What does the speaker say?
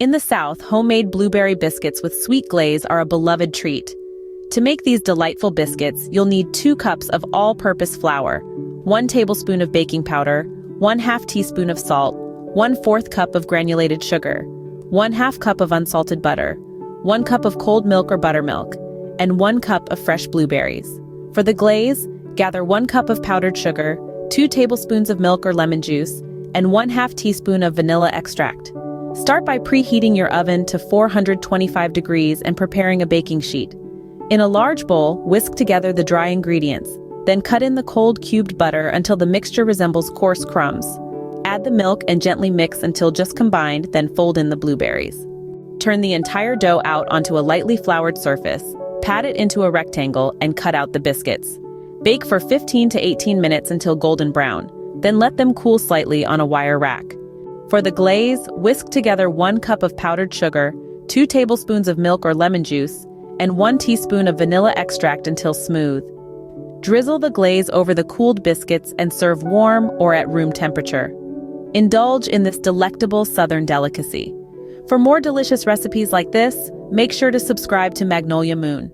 In the South, homemade blueberry biscuits with sweet glaze are a beloved treat. To make these delightful biscuits, you'll need 2 cups of all-purpose flour, 1 tablespoon of baking powder, 1/2 teaspoon of salt, 1/4 cup of granulated sugar, 1/2 cup of unsalted butter, 1 cup of cold milk or buttermilk, and 1 cup of fresh blueberries. For the glaze, gather 1 cup of powdered sugar, 2 tablespoons of milk or lemon juice, and 1/2 teaspoon of vanilla extract. Start by preheating your oven to 425 degrees and preparing a baking sheet. In a large bowl, whisk together the dry ingredients, then cut in the cold cubed butter until the mixture resembles coarse crumbs. Add the milk and gently mix until just combined, then fold in the blueberries. Turn the entire dough out onto a lightly floured surface, pat it into a rectangle, and cut out the biscuits. Bake for 15 to 18 minutes until golden brown, then let them cool slightly on a wire rack. For the glaze, whisk together 1 cup of powdered sugar, 2 tablespoons of milk or lemon juice, and 1 teaspoon of vanilla extract until smooth. Drizzle the glaze over the cooled biscuits and serve warm or at room temperature. Indulge in this delectable Southern delicacy. For more delicious recipes like this, make sure to subscribe to Magnolia Moon.